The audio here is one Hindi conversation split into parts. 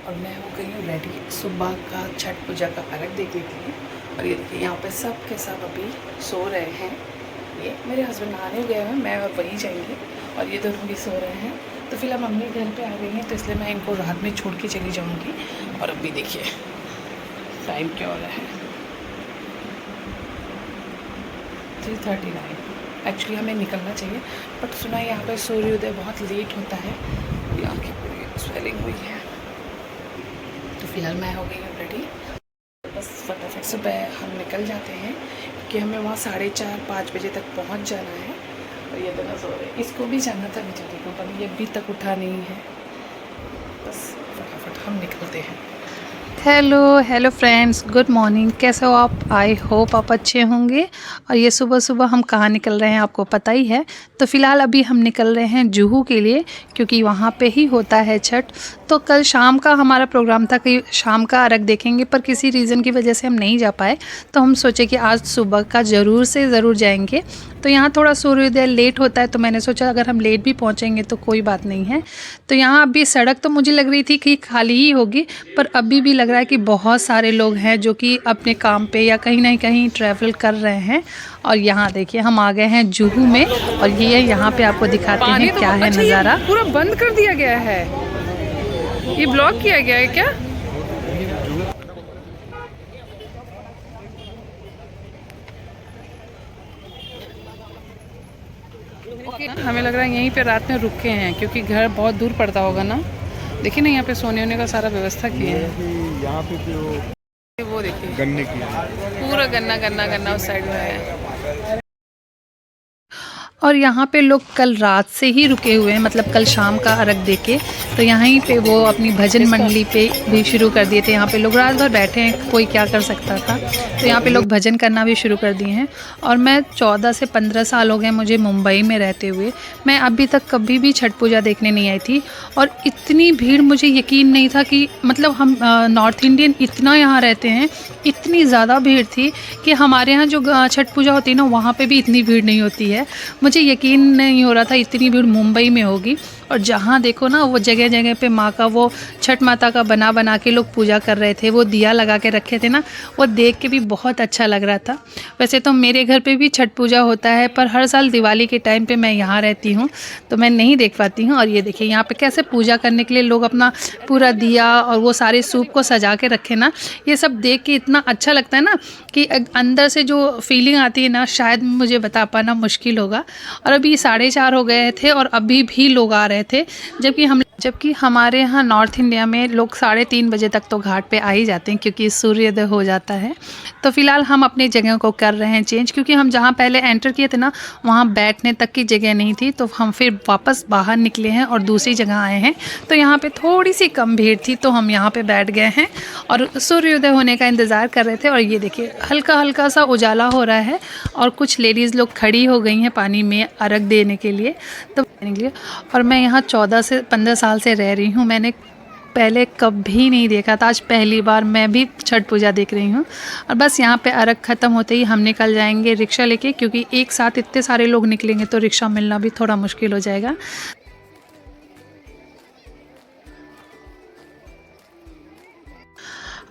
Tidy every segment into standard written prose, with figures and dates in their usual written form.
और मैं हो गई हूँ रेडी सुबह का छठ पूजा का अर्घ देने के लिए। और ये देखिए यहाँ पे सब के सब अभी सो रहे हैं। ये मेरे हस्बैंड नहाने गए हैं, मैं और वही जाएंगे और ये दोनों भी सो रहे हैं। तो फिलहाल मम्मी घर पे आ गई हैं, तो इसलिए मैं इनको रात में छोड़ के चली जाऊँगी। और अभी देखिए टाइम क्या हो रहा है, 3:39। एक्चुअली हमें निकलना चाहिए, बट सुना है यहाँ पर सूर्योदय बहुत लेट होता है। ये आँखें पूरी स्वेलिंग हुई है। तो फिलहाल मैं हो गई हूँ रेडी, बस फटाफट सुबह हम निकल जाते हैं क्योंकि हमें वहाँ 4:30-5 बजे तक पहुँच जाना है। और ये दोनों सो रहे, इसको भी जाना था बेचारे को, पर ये अभी तक उठा नहीं है। बस फटाफट हम निकलते हैं। Hello friends, good morning. कैसे हो आप? आई होप आप अच्छे होंगे। और ये सुबह सुबह हम कहाँ निकल रहे हैं आपको पता ही है। तो फ़िलहाल अभी हम निकल रहे हैं जुहू के लिए, क्योंकि वहाँ पे ही होता है छठ। तो कल शाम का हमारा प्रोग्राम था कि शाम का अर्घ देखेंगे, पर किसी रीज़न की वजह से हम नहीं जा पाए। तो हम सोचे कि आज सुबह का ज़रूर से ज़रूर जाएंगे। तो यहाँ थोड़ा सूर्योदय लेट होता है, तो मैंने सोचा अगर हम लेट भी पहुँचेंगे तो कोई बात नहीं है। तो यहाँ अभी सड़क तो मुझे लग रही थी कि खाली ही होगी, पर अभी भी लग रहा है कि बहुत सारे लोग हैं जो कि अपने काम पे या कहीं ना कहीं ट्रैवल कर रहे हैं। और यहाँ देखिए हम आ गए हैं जुहू में, और ये यहाँ पे आपको दिखाते हैं क्या है नज़ारा। पूरा बंद कर दिया गया है, ये ब्लॉक किया गया है क्या? हमें लग रहा है यहीं पे रात में रुके हैं, क्योंकि घर बहुत दूर पड़ता होगा ना। देखिए ना यहाँ पे सोने होने का सारा व्यवस्था किया है। यहाँ पे जो वो देखिए गन्ने की पूरा गन्ना गन्ना गन्ना उस साइड में है। और यहाँ पे लोग कल रात से ही रुके हुए हैं, मतलब कल शाम का अर्घ देके। तो यहीं पे वो अपनी भजन मंडली पे भी शुरू कर दिए थे। यहाँ पे लोग रात भर बैठे हैं, कोई क्या कर सकता था। तो यहाँ पे लोग भजन करना भी शुरू कर दिए हैं। और मैं 14 से 15 साल हो गए मुझे मुंबई में रहते हुए। मैं अभी तक कभी भी छठ पूजा देखने नहीं आई थी। और इतनी भीड़ मुझे यकीन नहीं था कि, मतलब हम नॉर्थ इंडियन इतना यहाँ रहते हैं, इतनी ज़्यादा भीड़ थी कि हमारे यहाँ जो छठ पूजा होती है ना, वहाँ पे भी इतनी भीड़ नहीं होती है। मुझे यकीन नहीं हो रहा था इतनी भीड़ मुंबई में होगी। और जहाँ देखो ना, वो जगह जगह पे माँ का, वो छठ माता का बना के लोग पूजा कर रहे थे। वो दिया लगा के रखे थे ना, वो देख के भी बहुत अच्छा लग रहा था। वैसे तो मेरे घर पे भी छठ पूजा होता है, पर हर साल दिवाली के टाइम पे मैं यहाँ रहती हूँ, तो मैं नहीं देख पाती हूँ। और ये देखिए यहाँ पे कैसे पूजा करने के लिए लोग अपना पूरा दिया और वो सारे सूप को सजा के रखे ना, ये सब देख के इतना अच्छा लगता है ना कि अंदर से जो फीलिंग आती है ना, शायद मुझे बता पाना मुश्किल होगा। और अभी 4:30 हो गए थे और अभी भी लोग आ रहे थे, जबकि हमारे यहाँ नॉर्थ इंडिया में लोग 3:30 बजे तक तो घाट पे आ ही जाते हैं, क्योंकि सूर्योदय हो जाता है। तो फिलहाल हम अपनी जगह को कर रहे हैं चेंज, क्योंकि हम जहाँ पहले एंटर किए थे ना, वहाँ बैठने तक की जगह नहीं थी। तो हम फिर वापस बाहर निकले हैं और दूसरी जगह आए हैं। तो यहाँ पे थोड़ी सी कम भीड़ थी, तो हम यहाँ पे बैठ गए हैं और सूर्योदय होने का इंतज़ार कर रहे थे। और ये देखिए हल्का हल्का सा उजाला हो रहा है, और कुछ लेडीज़ लोग खड़ी हो गई हैं पानी में अर्घ देने के लिए। तो और मैं यहाँ 14 से 15 साल से रह रही हूँ। मैंने पहले कभी नहीं देखा था, आज पहली बार मैं भी छठ पूजा देख रही हूँ। और बस यहाँ पे अर्घ ख़त्म होते ही हम निकल जाएंगे रिक्शा लेके, क्योंकि एक साथ इतने सारे लोग निकलेंगे तो रिक्शा मिलना भी थोड़ा मुश्किल हो जाएगा।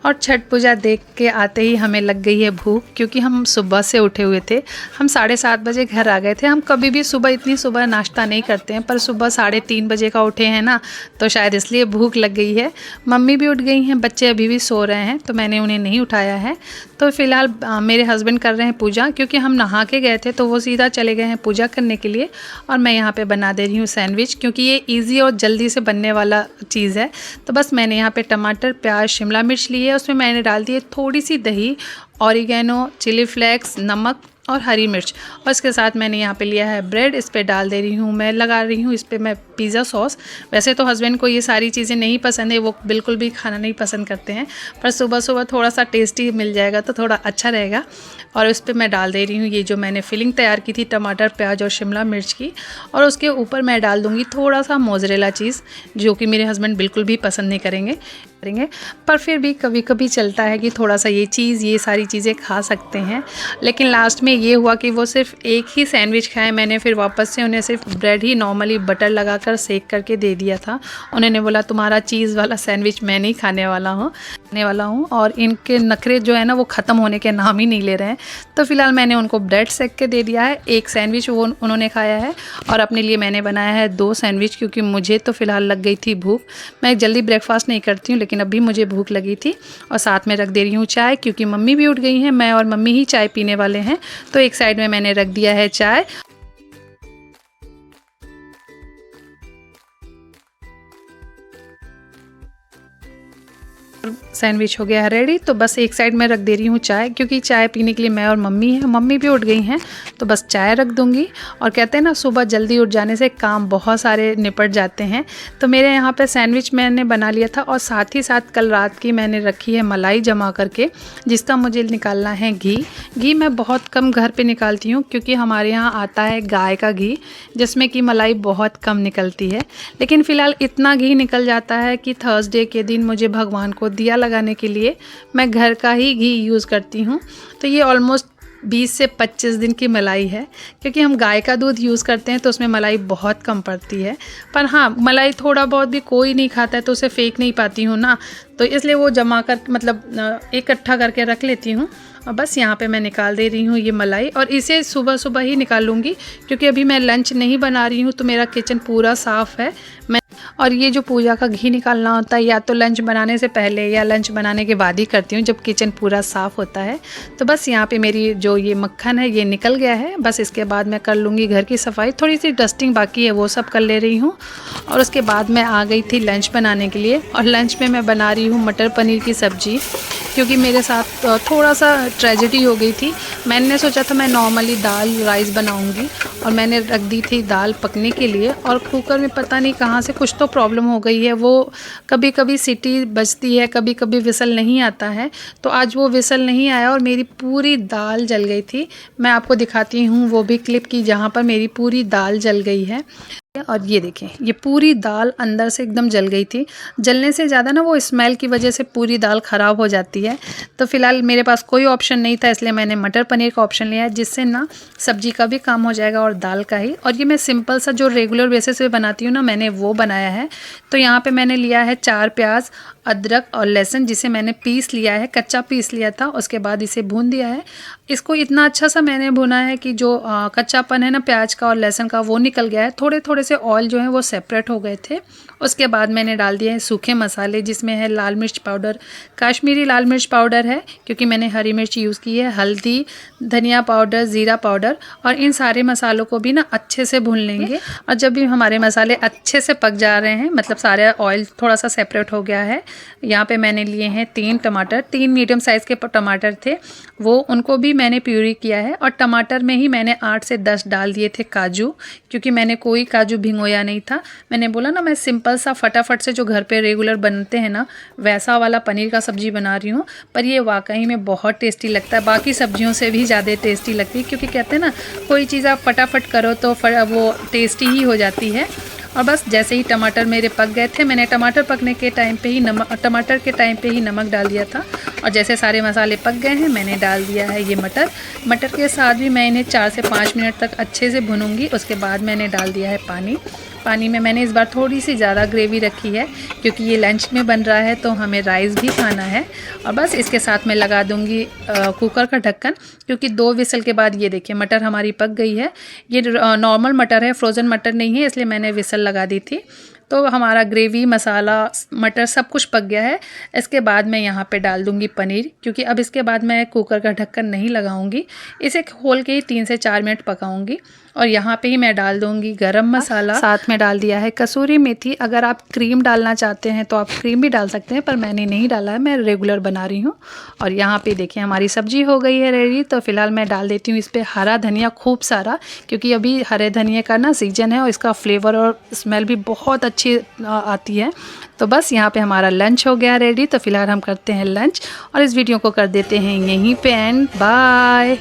और छठ पूजा देख के आते ही हमें लग गई है भूख, क्योंकि हम सुबह से उठे हुए थे। हम 7:30 बजे घर आ गए थे। हम कभी भी इतनी सुबह नाश्ता नहीं करते हैं, पर सुबह 3:30 बजे का उठे हैं ना, तो शायद इसलिए भूख लग गई है। मम्मी भी उठ गई हैं, बच्चे अभी भी सो रहे हैं, तो मैंने उन्हें नहीं उठाया है। तो फ़िलहाल मेरे हस्बैंड कर रहे हैं पूजा, क्योंकि हम नहा के गए थे तो वो सीधा चले गए हैं पूजा करने के लिए। और मैं यहाँ पे बना दे रही हूँ सैंडविच, क्योंकि ये इजी और जल्दी से बनने वाला चीज़ है। तो बस मैंने यहाँ पे टमाटर, प्याज, शिमला मिर्च लिए, उसमें मैंने डाल दी थोड़ी सी दही, ऑरिगेनो, चिली फ्लेक्स, नमक और हरी मिर्च। और इसके साथ मैंने यहाँ पे लिया है ब्रेड, इस पे डाल दे रही हूँ, मैं लगा रही हूँ इस पे मैं पिज़्ज़ा सॉस। वैसे तो हस्बैंड को ये सारी चीज़ें नहीं पसंद है, वो बिल्कुल भी खाना नहीं पसंद करते हैं, पर सुबह सुबह थोड़ा सा टेस्टी मिल जाएगा तो थोड़ा अच्छा रहेगा। और उस पर मैं डाल दे रही हूँ ये जो मैंने फिलिंग तैयार की थी टमाटर, प्याज और शिमला मिर्च की। और उसके ऊपर मैं डाल दूँगी थोड़ा सा मोज़रेला चीज़, जो कि मेरे हस्बैंड बिल्कुल भी पसंद नहीं करेंगे, पर फिर भी कभी कभी चलता है कि थोड़ा सा ये सारी चीज़ें खा सकते हैं। लेकिन लास्ट में ये हुआ कि वो सिर्फ एक ही सैंडविच खाए। मैंने फिर वापस से उन्हें सिर्फ ब्रेड ही नॉर्मली बटर लगाकर सेक करके दे दिया था। उन्होंने बोला तुम्हारा चीज़ वाला सैंडविच मैं नहीं खाने वाला हूँ और इनके नखरे जो है ना वो ख़त्म होने के नाम ही नहीं ले रहे हैं। तो फिलहाल मैंने उनको ब्रेड सेक के दे दिया है, एक सैंडविच वो उन्होंने खाया है और अपने लिए मैंने बनाया है 2 सैंडविच, क्योंकि मुझे तो फ़िलहाल लग गई थी भूख। मैं जल्दी ब्रेकफास्ट नहीं करती हूँ, लेकिन अभी मुझे भूख लगी थी। और साथ में रख दे रही हूँ चाय, क्योंकि मम्मी भी उठ गई हैं, मैं और मम्मी ही चाय पीने वाले हैं। तो एक साइड में मैंने रख दिया है चाय। सैंडविच हो गया है रेडी। तो बस एक साइड में रख दे रही हूँ चाय, क्योंकि चाय पीने के लिए मैं और मम्मी हैं, मम्मी भी उठ गई हैं तो बस चाय रख दूँगी। और कहते हैं ना सुबह जल्दी उठ जाने से काम बहुत सारे निपट जाते हैं। तो मेरे यहाँ पे सैंडविच मैंने बना लिया था और साथ ही साथ कल रात की मैंने रखी है मलाई जमा करके, जिसका मुझे निकालना है घी मैं बहुत कम घर पर निकालती हूँ, क्योंकि हमारे यहाँ आता है गाय का घी, जिसमें कि मलाई बहुत कम निकलती है। लेकिन फ़िलहाल इतना घी निकल जाता है कि थर्सडे के दिन मुझे भगवान को दिया लगाने के लिए मैं घर का ही घी यूज़ करती हूँ। तो ये ऑलमोस्ट 20 से 25 दिन की मलाई है, क्योंकि हम गाय का दूध यूज़ करते हैं तो उसमें मलाई बहुत कम पड़ती है। पर हाँ, मलाई थोड़ा बहुत भी कोई नहीं खाता है तो उसे फेंक नहीं पाती हूँ ना, तो इसलिए वो जमा कर मतलब इकट्ठा करके रख लेती हूँ। और बस यहाँ पे मैं निकाल दे रही हूँ ये मलाई, और इसे सुबह सुबह ही निकाल लूँगी, क्योंकि अभी मैं लंच नहीं बना रही हूँ तो मेरा किचन पूरा साफ़ है। और ये जो पूजा का घी निकालना होता है या तो लंच बनाने से पहले या लंच बनाने के बाद ही करती हूँ, जब किचन पूरा साफ़ होता है। तो बस यहाँ पे मेरी जो ये मक्खन है ये निकल गया है। बस इसके बाद मैं कर लूँगी घर की सफाई, थोड़ी सी डस्टिंग बाकी है वो सब कर ले रही हूँ। और उसके बाद मैं आ गई थी लंच बनाने के लिए, और लंच में मैं बना रही हूँ मटर पनीर की सब्ज़ी, क्योंकि मेरे साथ थोड़ा सा ट्रेजेडी हो गई थी। मैंने सोचा था मैं नॉर्मली दाल राइस बनाऊंगी, और मैंने रख दी थी दाल पकने के लिए, और कुकर में पता नहीं कहाँ से कुछ तो प्रॉब्लम हो गई है। वो कभी कभी सीटी बजती है, कभी कभी विसल नहीं आता है। तो आज वो विसल नहीं आया और मेरी पूरी दाल जल गई थी। मैं आपको दिखाती हूँ वो भी क्लिप की जहाँ पर मेरी पूरी दाल जल गई है। और ये देखें, ये पूरी दाल अंदर से एकदम जल गई थी। जलने से ज़्यादा ना वो स्मेल की वजह से पूरी दाल ख़राब हो जाती है। तो फ़िलहाल मेरे पास कोई ऑप्शन नहीं था, इसलिए मैंने मटर पनीर का ऑप्शन लिया है, जिससे ना सब्जी का भी काम हो जाएगा और दाल का ही। और ये मैं सिंपल सा जो रेगुलर बेसिस पे बनाती हूँ ना, मैंने वो बनाया है। तो यहाँ पे मैंने लिया है 4 प्याज, अदरक और लहसुन, जिसे मैंने पीस लिया है, कच्चा पीस लिया था। उसके बाद इसे भून दिया है। इसको इतना अच्छा सा मैंने भुना है कि जो कच्चापन है ना प्याज का और लहसुन का वो निकल गया है। थोड़े थोड़े से ऑयल जो है वो सेपरेट हो गए थे। उसके बाद मैंने डाल दिए हैं सूखे मसाले, जिसमें है लाल मिर्च पाउडर, काश्मीरी लाल मिर्च पाउडर है क्योंकि मैंने हरी मिर्च यूज़ की है, हल्दी, धनिया पाउडर, ज़ीरा पाउडर। और इन सारे मसालों को भी ना अच्छे से भून लेंगे। और जब भी हमारे मसाले अच्छे से पक जा रहे हैं, मतलब सारे ऑयल थोड़ा सा सेपरेट हो गया है, यहाँ पे मैंने लिए हैं 3 टमाटर, 3 मीडियम साइज़ के टमाटर थे वो, उनको भी मैंने प्यूरी किया है। और टमाटर में ही मैंने 8 से 10 डाल दिए थे काजू, क्योंकि मैंने कोई काजू भिगोया नहीं था। मैंने बोला ना मैं सिंपल सा फटाफट से जो घर पे रेगुलर बनते हैं ना वैसा वाला पनीर का सब्ज़ी बना रही हूँ, पर ये वाकई में बहुत टेस्टी लगता है, बाकी सब्जियों से भी ज़्यादा टेस्टी लगती है। क्योंकि कहते हैं ना कोई चीज़ आप फटाफट करो तो वो टेस्टी ही हो जाती है। और बस जैसे ही टमाटर मेरे पक गए थे, मैंने टमाटर पकने के टाइम पे ही टमाटर के टाइम पे ही नमक डाल दिया था। और जैसे सारे मसाले पक गए हैं, मैंने डाल दिया है ये मटर के साथ भी मैं इन्हें 4 से 5 मिनट तक अच्छे से भूनूंगी। उसके बाद मैंने डाल दिया है पानी में मैंने इस बार थोड़ी सी ज़्यादा ग्रेवी रखी है, क्योंकि ये लंच में बन रहा है तो हमें राइस भी खाना है। और बस इसके साथ मैं लगा दूंगी कुकर का ढक्कन, क्योंकि 2 विसल के बाद ये देखिए मटर हमारी पक गई है। ये नॉर्मल मटर है, फ्रोज़न मटर नहीं है, इसलिए मैंने विसल लगा दी थी। तो हमारा ग्रेवी, मसाला, मटर सब कुछ पक गया है। इसके बाद मैं यहाँ पे डाल दूँगी पनीर, क्योंकि अब इसके बाद मैं कुकर का ढक्कन नहीं लगाऊंगी, इसे खोल के ही 3 से 4 मिनट पकाऊंगी। और यहाँ पे ही मैं डाल दूँगी गरम मसाला, साथ में डाल दिया है कसूरी मेथी। अगर आप क्रीम डालना चाहते हैं तो आप क्रीम भी डाल सकते हैं, पर मैंने नहीं डाला है, मैं रेगुलर बना रही हूँ। और यहाँ पे देखिए हमारी सब्जी हो गई है रेडी। तो फिलहाल मैं डाल देती हूँ इस पर हरा धनिया खूब सारा, क्योंकि अभी हरे धनिया का ना सीजन है और इसका फ्लेवर और स्मेल भी बहुत अच्छी आती है। तो बस यहाँ पे हमारा लंच हो गया रेडी। तो फिलहाल हम करते हैं लंच और इस वीडियो को कर देते हैं यहीं पे एंड। बाय।